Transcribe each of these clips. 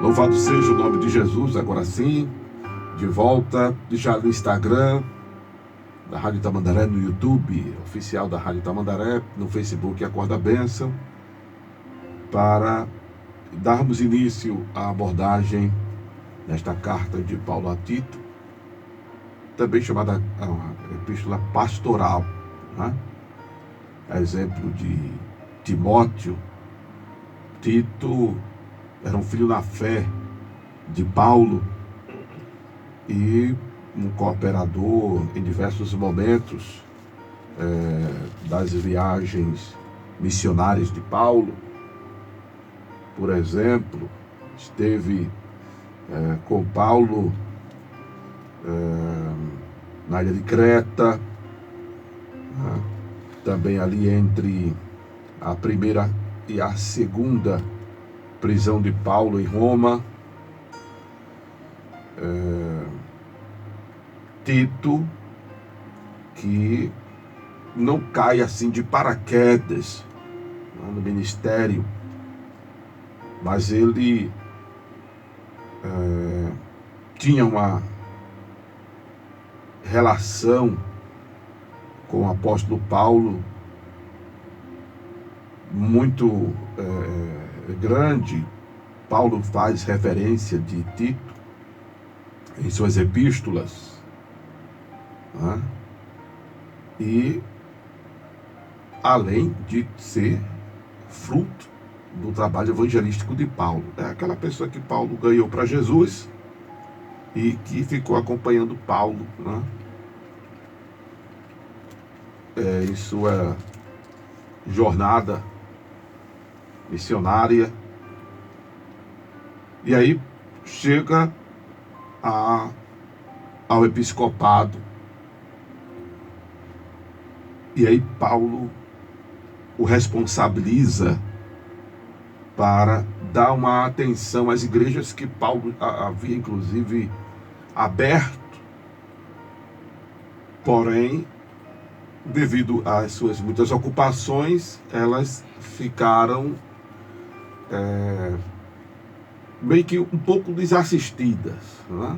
Louvado seja o nome de Jesus, agora sim, de volta, já no Instagram, da Rádio Tamandaré, no YouTube, oficial da Rádio Tamandaré, no Facebook Acorda Bênção, para darmos início à abordagem nesta carta de Paulo a Tito, também chamada a Epístola Pastoral, né? A exemplo de Timóteo, Tito era um filho na fé de Paulo e um cooperador em diversos momentos das viagens missionárias de Paulo. Por exemplo, esteve com Paulo na ilha de Creta, também ali entre a primeira e a segunda prisão de Paulo em Roma. Tito, que não cai assim de paraquedas no ministério, mas ele tinha uma relação com o apóstolo Paulo muito grande. Paulo faz referência de Tito em suas epístolas, né? E além de ser fruto do trabalho evangelístico de Paulo, é aquela pessoa que Paulo ganhou para Jesus e que ficou acompanhando Paulo, né? Em sua jornada missionária. E aí chega ao episcopado, e aí Paulo o responsabiliza para dar uma atenção às igrejas que Paulo havia inclusive aberto, porém, devido às suas muitas ocupações, elas ficaram meio que um pouco desassistidas, né?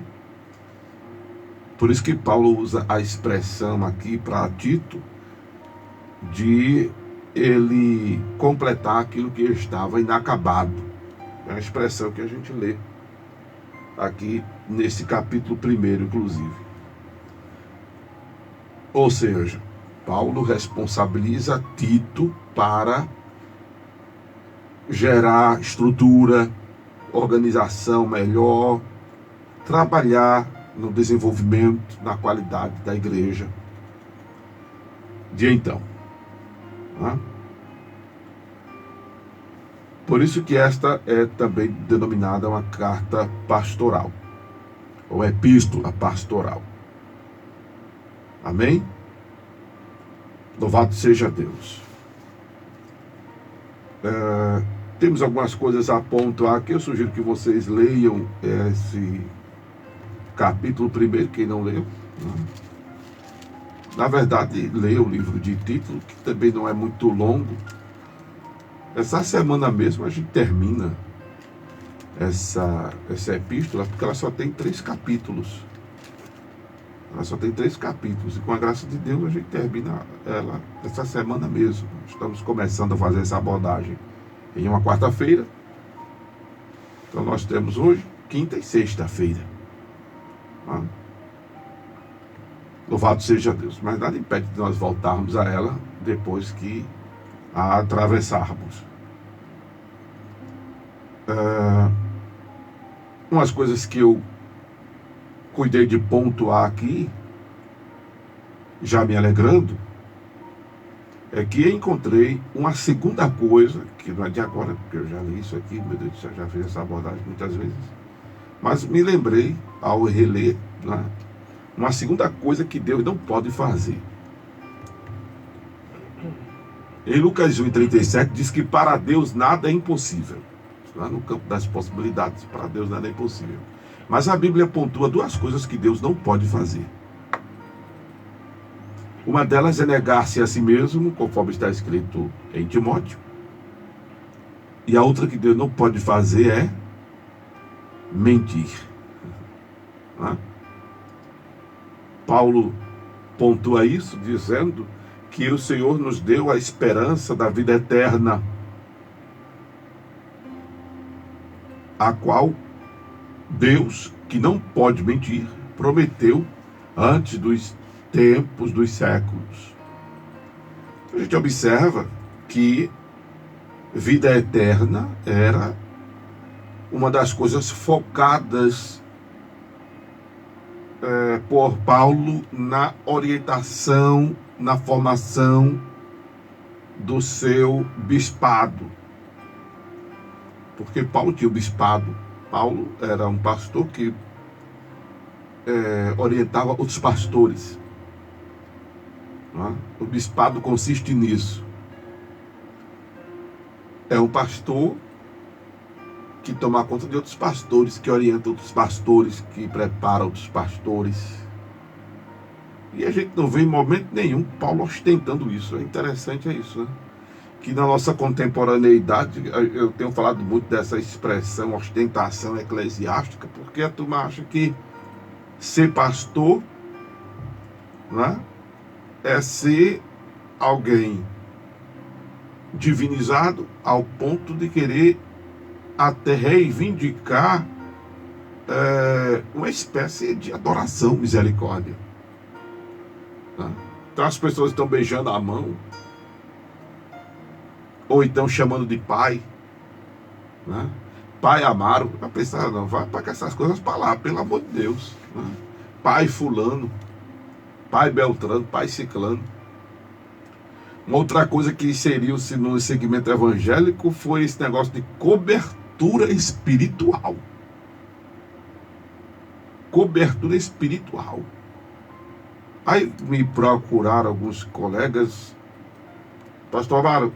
Por isso que Paulo usa a expressão aqui para Tito de ele completar aquilo que estava inacabado. É uma expressão que a gente lê aqui nesse capítulo 1, inclusive. Ou seja, Paulo responsabiliza Tito para gerar estrutura, organização melhor, trabalhar no desenvolvimento, na qualidade da igreja de então, né? Por isso que esta é também denominada uma carta pastoral, ou epístola pastoral. Amém? Louvado seja Deus. Temos algumas coisas a pontuar aqui. Eu sugiro que vocês leiam esse capítulo 1, quem não leu, né? Na verdade, leia o livro de Tito, que também não é muito longo. Essa semana mesmo a gente termina essa epístola, porque ela só tem 3 capítulos. Ela só tem 3 capítulos, e com a graça de Deus a gente termina ela essa semana mesmo. Estamos começando a fazer essa abordagem em uma quarta-feira. Então nós temos hoje quinta e sexta-feira. Louvado seja Deus. Mas nada impede de nós voltarmos a ela depois que a atravessarmos. Umas coisas que eu cuidei de pontuar aqui, já me alegrando, é que encontrei uma segunda coisa, que não é de agora, porque eu já li isso aqui, meu Deus do céu, já fiz essa abordagem muitas vezes, mas me lembrei, ao reler, né, uma segunda coisa que Deus não pode fazer. Em Lucas 1:37 diz que para Deus nada é impossível. Lá no campo das possibilidades, para Deus nada é impossível. Mas a Bíblia pontua 2 coisas que Deus não pode fazer. Uma delas é negar-se a si mesmo, conforme está escrito em Timóteo. E a outra que Deus não pode fazer é mentir. Né? Paulo pontua isso dizendo que o Senhor nos deu a esperança da vida eterna, a qual Deus, que não pode mentir, prometeu antes dos tempos dos séculos. A gente observa que vida eterna era uma das coisas focadas por Paulo na orientação, na formação do seu bispado. Porque Paulo tinha o bispado. Paulo era um pastor que orientava outros pastores. Não é? O bispado consiste nisso. É um pastor que toma conta de outros pastores, que orienta outros pastores, que prepara outros pastores. E a gente não vê em momento nenhum Paulo ostentando isso. É interessante, é isso, né? Que na nossa contemporaneidade, eu tenho falado muito dessa expressão ostentação eclesiástica, porque a turma acha que ser pastor, né, é ser alguém divinizado ao ponto de querer até reivindicar uma espécie de adoração, misericórdia. Né? Então as pessoas estão beijando a mão, ou então chamando de pai, né? Pai Amaro. Vai pensar, não, vai para essas coisas para lá, pelo amor de Deus, né? Pai fulano, pai Beltrano, pai Ciclano. Uma outra coisa que inseriu-se no segmento evangélico foi esse negócio de cobertura espiritual. Cobertura espiritual. Aí me procuraram alguns colegas: pastor Amaro,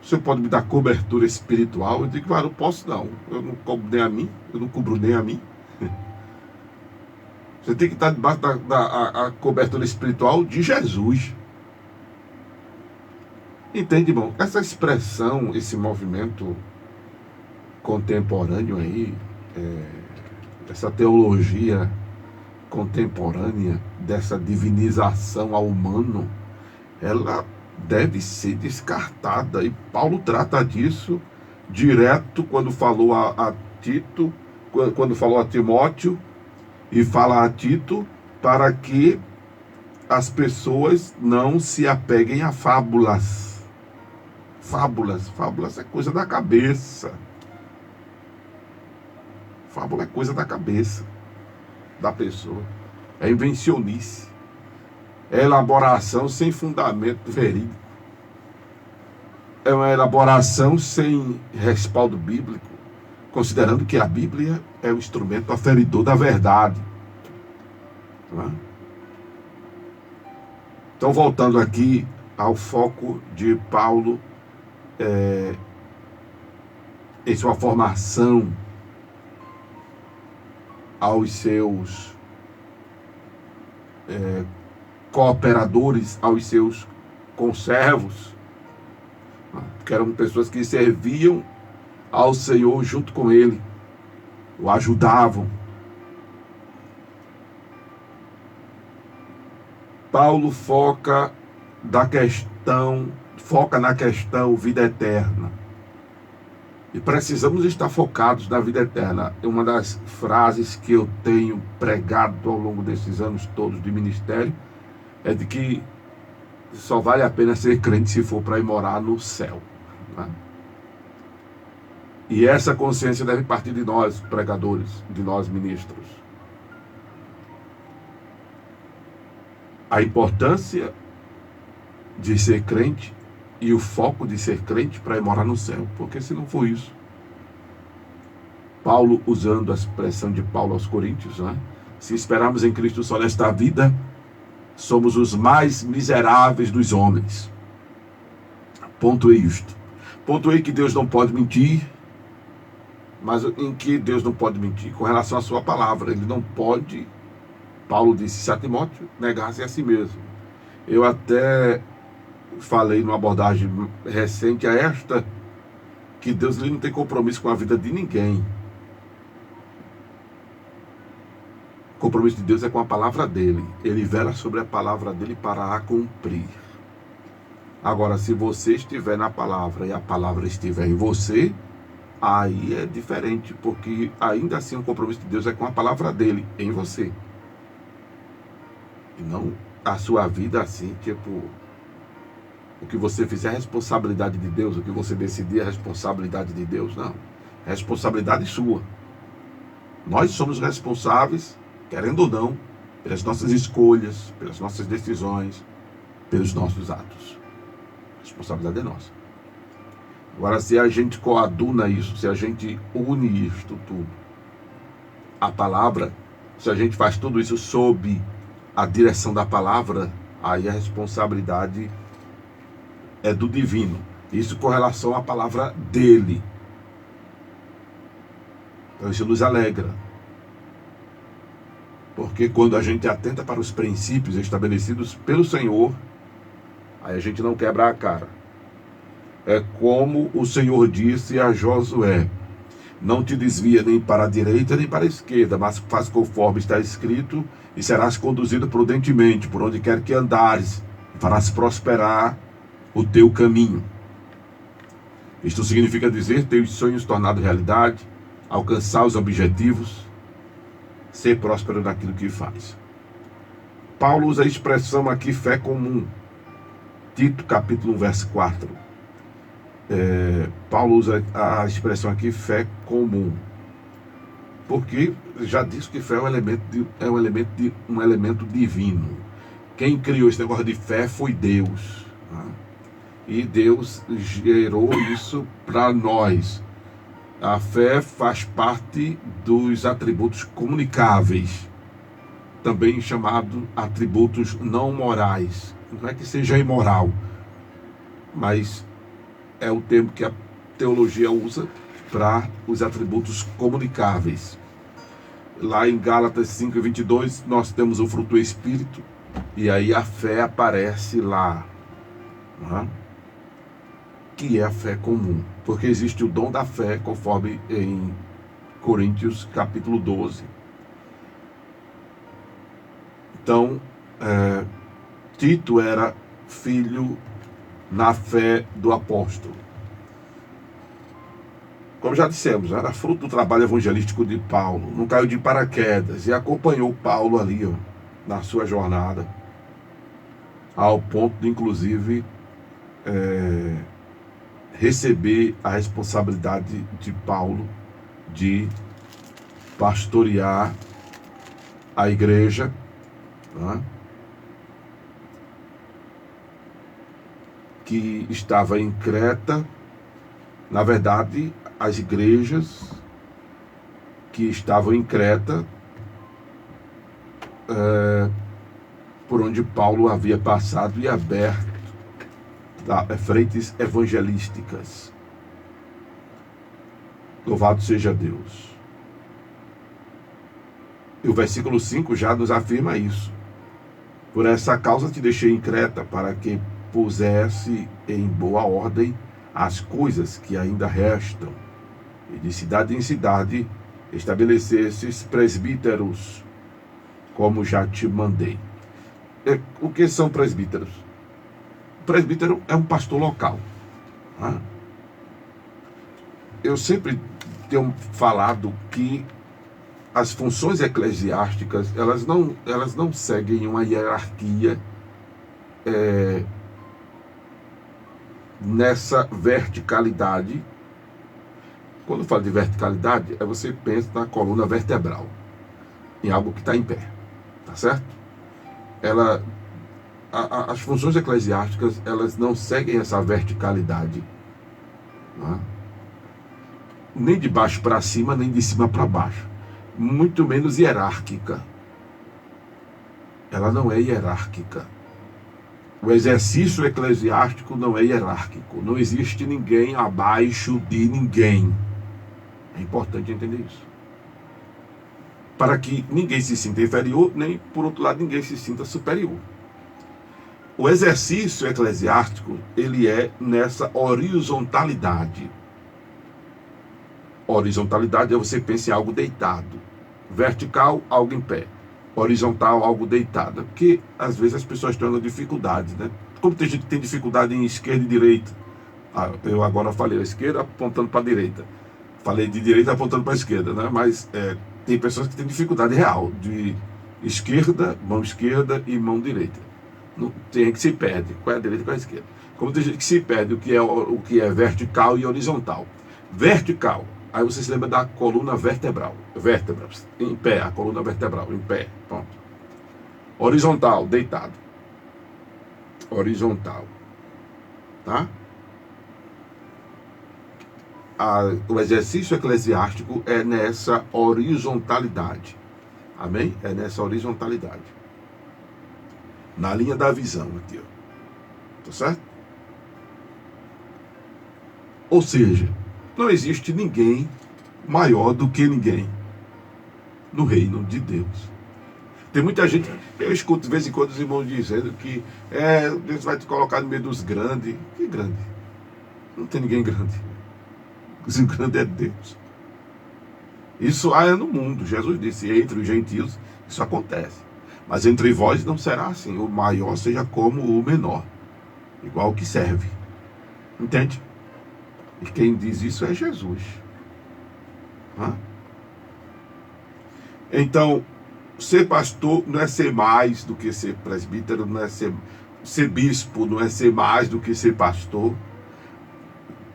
você pode me dar cobertura espiritual? Eu digo: claro, não posso não. Eu não cobro nem a mim, eu não cubro nem a mim. Você tem que estar debaixo da cobertura espiritual de Jesus. Entende, irmão? Essa expressão, esse movimento contemporâneo aí, essa teologia contemporânea, dessa divinização ao humano, ela deve ser descartada. E Paulo trata disso direto quando falou a Tito, quando falou a Timóteo, e fala a Tito para que as pessoas não se apeguem a fábulas. Fábulas é coisa da cabeça. Fábula é coisa da cabeça da pessoa. É invencionice. É elaboração sem fundamento verídico. É uma elaboração sem respaldo bíblico, considerando que a Bíblia é o instrumento aferidor da verdade. Não é? Então, voltando aqui ao foco de Paulo, em sua formação aos seus cooperadores, aos seus conservos, que eram pessoas que serviam ao Senhor junto com ele, o ajudavam. Paulo foca na questão vida eterna. E precisamos estar focados na vida eterna. Uma das frases que eu tenho pregado ao longo desses anos todos de ministério é de que só vale a pena ser crente se for para ir morar no céu. Né? E essa consciência deve partir de nós, pregadores, de nós, ministros. A importância de ser crente e o foco de ser crente para ir morar no céu. Porque se não for isso, Paulo, usando a expressão de Paulo aos Coríntios, né? Se esperarmos em Cristo só nesta vida, somos os mais miseráveis dos homens. Pontuei isto. Pontuei que Deus não pode mentir. Mas em que Deus não pode mentir? Com relação à sua palavra. Ele não pode, Paulo disse a Timóteo, negar-se a si mesmo. Eu até falei numa abordagem recente a esta, que Deus ele não tem compromisso com a vida de ninguém. compromisso de Deus é com a palavra dele. Ele vela sobre a palavra dele para a cumprir. Agora, se você estiver na palavra e a palavra estiver em você, aí é diferente, porque ainda assim o compromisso de Deus é com a palavra dele em você. E não a sua vida assim, tipo, o que você fizer é responsabilidade de Deus, o que você decidir é responsabilidade de Deus. Não, é responsabilidade sua. Nós somos responsáveis, querendo ou não, pelas nossas escolhas, pelas nossas decisões, pelos nossos atos. A responsabilidade é nossa. Agora, se a gente coaduna isso, se a gente une isto tudo, a palavra, se a gente faz tudo isso sob a direção da palavra, aí a responsabilidade é do divino. Isso com relação à palavra dele. Então isso nos alegra. Porque quando a gente atenta para os princípios estabelecidos pelo Senhor, aí a gente não quebra a cara. É como o Senhor disse a Josué: não te desvia nem para a direita nem para a esquerda, mas faz conforme está escrito, e serás conduzido prudentemente por onde quer que andares, e farás prosperar o teu caminho. Isto significa dizer ter os sonhos tornados realidade, alcançar os objetivos, ser próspero naquilo que faz. Paulo usa a expressão aqui fé comum. Tito capítulo 1 verso 4. Paulo usa a expressão aqui fé comum, porque já disse que fé é um elemento divino. Quem criou esse negócio de fé foi Deus, né? E Deus gerou isso para nós. A fé faz parte dos atributos comunicáveis, também chamado atributos não morais. Não é que seja imoral, mas é o termo que a teologia usa para os atributos comunicáveis. Lá em Gálatas 5:22, nós temos o fruto do Espírito, e aí a fé aparece lá, né? Que é a fé comum, porque existe o dom da fé, conforme em Coríntios capítulo 12. Então, Tito era filho na fé do apóstolo. Como já dissemos, era fruto do trabalho evangelístico de Paulo. Não caiu de paraquedas e acompanhou Paulo ali, ó, na sua jornada, ao ponto de, inclusive, receber a responsabilidade de Paulo de pastorear a igreja, né, que estava em Creta. Na verdade, as igrejas que estavam em Creta, por onde Paulo havia passado e aberto frentes evangelísticas. Louvado seja Deus. E o versículo 5 já nos afirma isso. Por essa causa te deixei em Creta, para que pusesse em boa ordem as coisas que ainda restam, e de cidade em cidade estabelecesses presbíteros, como já te mandei. O que são presbíteros? O presbítero é um pastor local, né? Eu sempre tenho falado que as funções eclesiásticas, elas não seguem uma hierarquia nessa verticalidade. Quando eu falo de verticalidade, você pensa na coluna vertebral, em algo que está em pé, tá certo? As funções eclesiásticas, elas não seguem essa verticalidade, né? Nem de baixo para cima, nem de cima para baixo, muito menos hierárquica. Ela não é hierárquica. O exercício eclesiástico não é hierárquico. Não existe ninguém abaixo de ninguém. É importante entender isso, para que ninguém se sinta inferior, nem, por outro lado, ninguém se sinta superior. O exercício eclesiástico, ele é nessa horizontalidade. Horizontalidade é você pensar em algo deitado. Vertical, algo em pé. horizontal, algo deitada. Porque às vezes as pessoas estão em dificuldade, né? Como tem gente que tem dificuldade em esquerda e direita. Eu agora falei a esquerda apontando para a direita. Falei de direita apontando para a esquerda, né? Mas tem pessoas que têm dificuldade real de mão esquerda e mão direita. Não, tem gente que se perde. Qual é a direita e qual é a esquerda? Como tem gente que se perde o que é vertical e horizontal. Vertical. Aí você se lembra da coluna vertebral. Vértebras. Em pé, a coluna vertebral. Em pé. Pronto. Horizontal, deitado. Horizontal. Tá? O exercício eclesiástico é nessa horizontalidade. Amém? É nessa horizontalidade. Na linha da visão aqui, ó. Tá certo? Ou seja, não existe ninguém maior do que ninguém no reino de Deus. Tem muita gente, eu escuto de vez em quando os irmãos dizendo que Deus vai te colocar no meio dos grandes. Que grande? Não tem ninguém grande. O grande é Deus. Isso é no mundo. Jesus disse, entre os gentios isso acontece. Mas entre vós não será assim. O maior seja como o menor. Igual o que serve. Entende? E quem diz isso é Jesus. Então, ser pastor não é ser mais do que ser presbítero, não é ser bispo, não é ser mais do que ser pastor.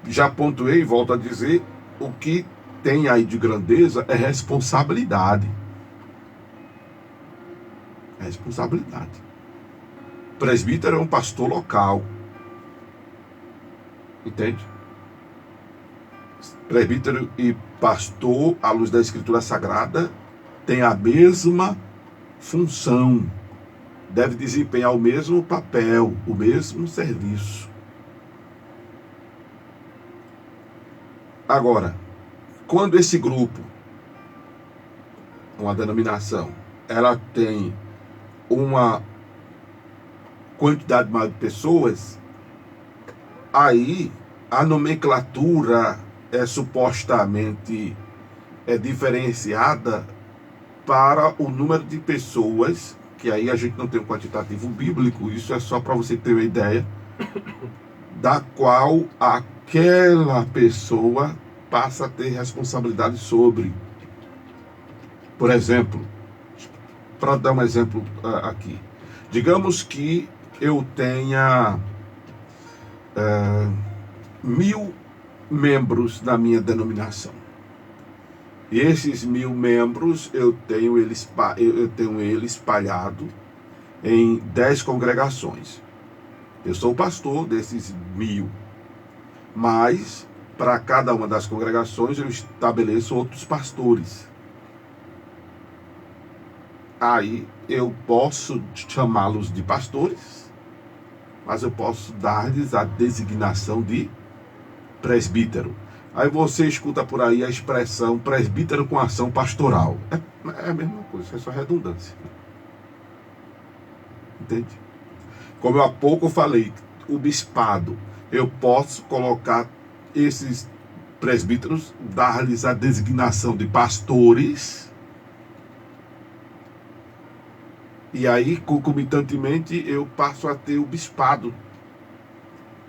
Já pontuei e volto a dizer, o que tem aí de grandeza é responsabilidade. É responsabilidade. Presbítero é um pastor local. Entende? Presbítero e pastor, à luz da Escritura Sagrada, tem a mesma função. Deve desempenhar o mesmo papel, o mesmo serviço. Agora, quando esse grupo, uma denominação, ela tem uma quantidade maior de pessoas, aí a nomenclatura é supostamente diferenciada para o número de pessoas, que aí a gente não tem um quantitativo bíblico, isso é só para você ter uma ideia, da qual aquela pessoa passa a ter responsabilidade sobre. Por exemplo, para dar um exemplo aqui, digamos que eu tenha 1000 membros na minha denominação. E esses 1000 membros eu tenho ele espalhado em 10 congregações. Eu sou o pastor desses 1000. Mas, para cada uma das congregações, eu estabeleço outros pastores. Aí eu posso chamá-los de pastores, mas eu posso dar-lhes a designação de presbítero. Aí você escuta por aí a expressão presbítero com ação pastoral. É a mesma coisa, é só redundância. Entende? Como eu há pouco falei, o bispado, eu posso colocar esses presbíteros, dar-lhes a designação de pastores, e aí, concomitantemente, eu passo a ter o bispado,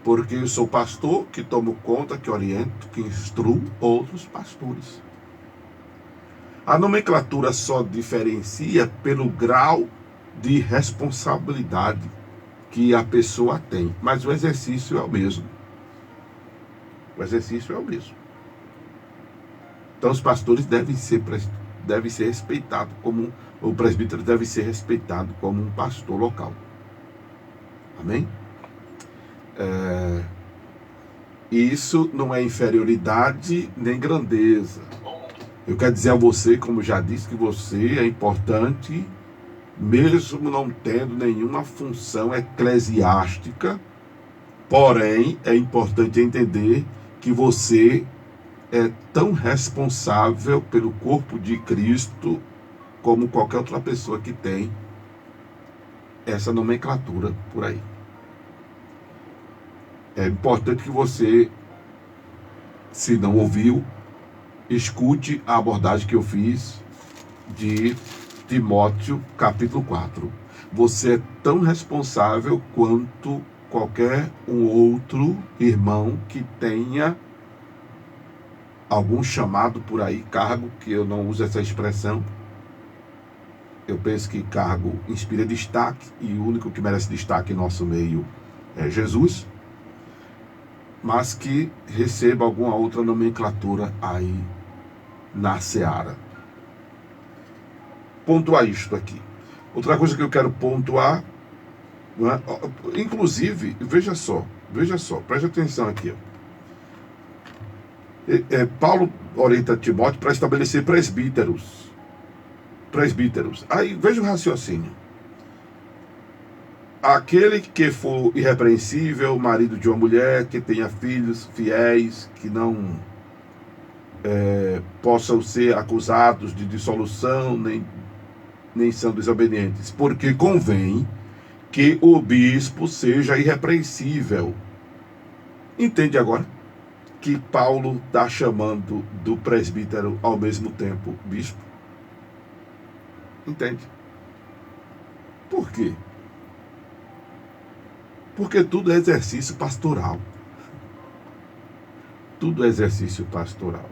porque eu sou pastor que tomo conta, que oriento, que instruo outros pastores. A nomenclatura só diferencia pelo grau de responsabilidade que a pessoa tem, mas o exercício é o mesmo. O exercício é o mesmo. Então os pastores devem ser respeitados como o presbítero deve ser respeitado como um pastor local. Amém? Isso não é inferioridade nem grandeza. Eu quero dizer a você, como já disse, que você é importante, mesmo não tendo nenhuma função eclesiástica, porém é importante entender que você é tão responsável pelo corpo de Cristo como qualquer outra pessoa que tem essa nomenclatura por aí. É importante que você, se não ouviu, escute a abordagem que eu fiz de Timóteo, capítulo 4. Você é tão responsável quanto qualquer um outro irmão que tenha algum chamado por aí, cargo, que eu não uso essa expressão. Eu penso que cargo inspira destaque, e o único que merece destaque em nosso meio é Jesus, mas que receba alguma outra nomenclatura aí na seara. Pontuar isto aqui. Outra coisa que eu quero pontuar, não é? Inclusive, veja só, preste atenção aqui. Paulo orienta Timóteo para estabelecer presbíteros. Aí veja o raciocínio. Aquele que for irrepreensível, marido de uma mulher, que tenha filhos fiéis, que não possam ser acusados de dissolução, nem são desobedientes, porque convém que o bispo seja irrepreensível. Entende agora que Paulo está chamando do presbítero ao mesmo tempo bispo? Entende? Por quê? Porque tudo é exercício pastoral. Tudo é exercício pastoral.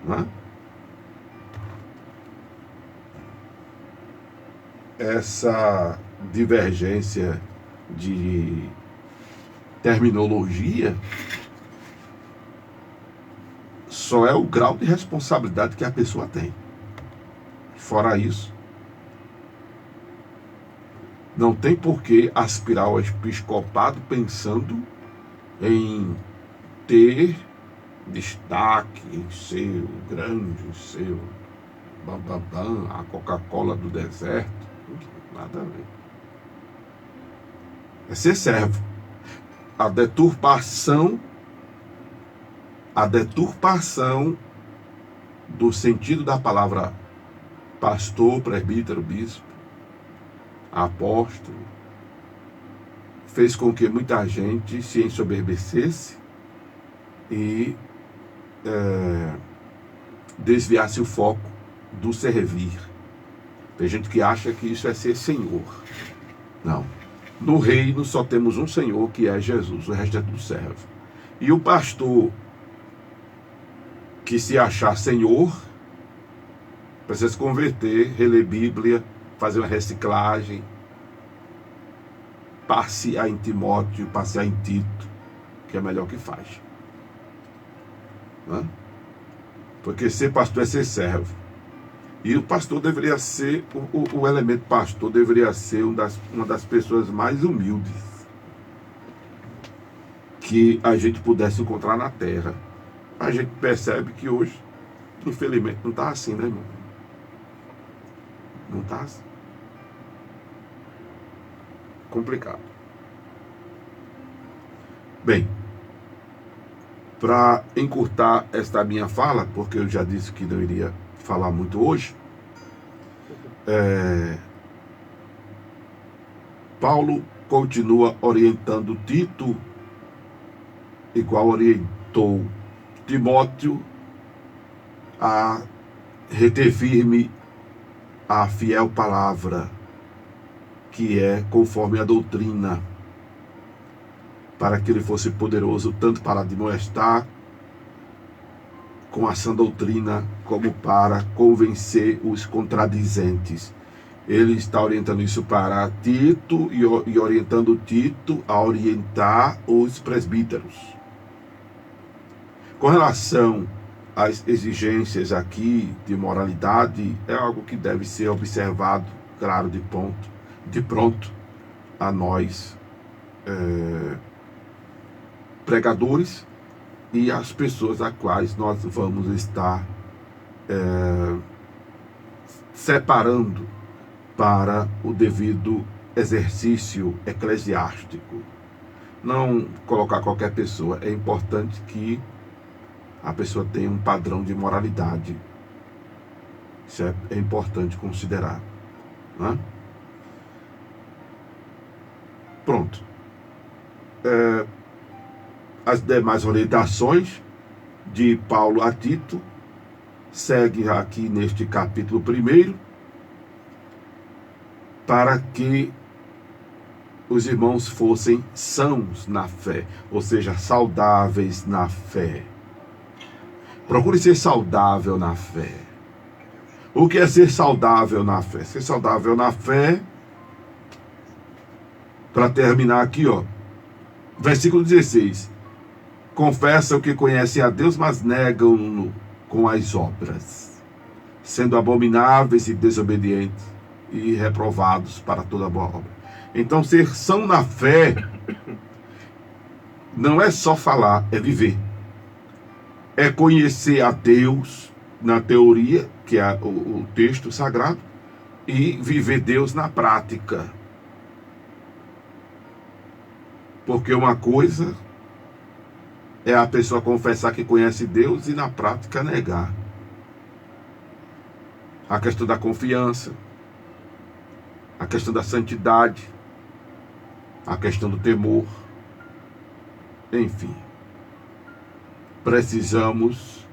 Não é? Essa divergência de terminologia só é o grau de responsabilidade que a pessoa tem. Fora isso, não tem por que aspirar ao episcopado pensando em ter destaque, em ser o grande, em ser o bambambam, a Coca-Cola do deserto. Nada a ver. É ser servo. A deturpação do sentido da palavra pastor, presbítero, bispo, apóstolo, fez com que muita gente se ensoberbecesse e desviasse o foco do servir. Tem gente que acha que isso é ser senhor. Não. No reino só temos um senhor, que é Jesus, o resto é tudo servo. E o pastor que se achar senhor precisa se converter, reler Bíblia, fazer uma reciclagem, passear em Timóteo, passear em Tito, que é melhor que faz. Não é? Porque ser pastor é ser servo. E o pastor deveria ser, o elemento pastor deveria ser uma das pessoas mais humildes que a gente pudesse encontrar na terra. A gente percebe que hoje, infelizmente, não está assim, né, irmão? Não está assim. Complicado. Bem, para encurtar esta minha fala, porque eu já disse que não iria falar muito hoje, Paulo continua orientando Tito, igual orientou Timóteo, a reter firme a fiel palavra, que é conforme a doutrina, para que ele fosse poderoso tanto para admoestar com a sã doutrina, como para convencer os contradizentes. Ele está orientando isso para Tito e orientando Tito a orientar os presbíteros. Com relação às exigências aqui de moralidade, é algo que deve ser observado, claro, de pronto, a nós, pregadores, e as pessoas a quais nós vamos estar separando para o devido exercício eclesiástico. Não colocar qualquer pessoa. É importante que a pessoa tenha um padrão de moralidade. Isso é importante considerar. Né? Pronto. As demais orientações de Paulo a Tito seguem aqui neste capítulo 1, para que os irmãos fossem sãos na fé, ou seja, saudáveis na fé. Procure ser saudável na fé. O que é ser saudável na fé? Ser saudável na fé, para terminar aqui, versículo 16. Confessam que conhecem a Deus, mas negam-no com as obras, sendo abomináveis e desobedientes e reprovados para toda boa obra. Então, ser são na fé não é só falar, é viver. É conhecer a Deus na teoria, que é o texto sagrado, e viver Deus na prática. Porque uma coisa é a pessoa confessar que conhece Deus e na prática negar. A questão da confiança, a questão da santidade, a questão do temor, enfim. Precisamos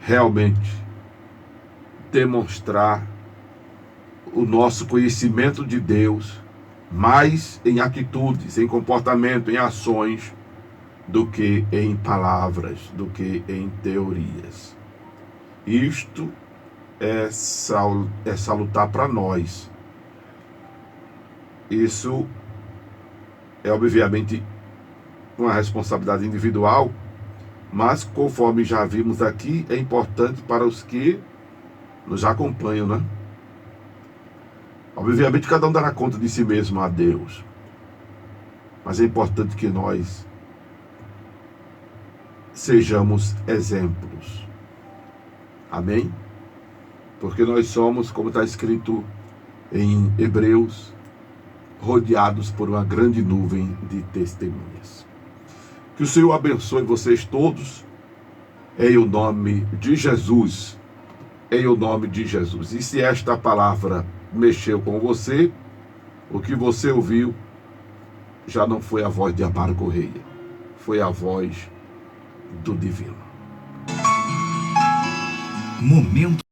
realmente demonstrar o nosso conhecimento de Deus mais em atitudes, em comportamento, em ações, do que em palavras, do que em teorias. Isto é salutar para nós. Isso é obviamente uma responsabilidade individual, mas conforme já vimos aqui, é importante para os que nos acompanham, né? Obviamente cada um dará conta de si mesmo a Deus, mas é importante que nós sejamos exemplos. Amém? Porque nós somos, como está escrito em Hebreus, rodeados por uma grande nuvem de testemunhas. Que o Senhor abençoe vocês todos, em o nome de Jesus. Em o nome de Jesus. E se esta palavra mexeu com você, o que você ouviu já não foi a voz de Amaro Correia, foi a voz do divino. Momento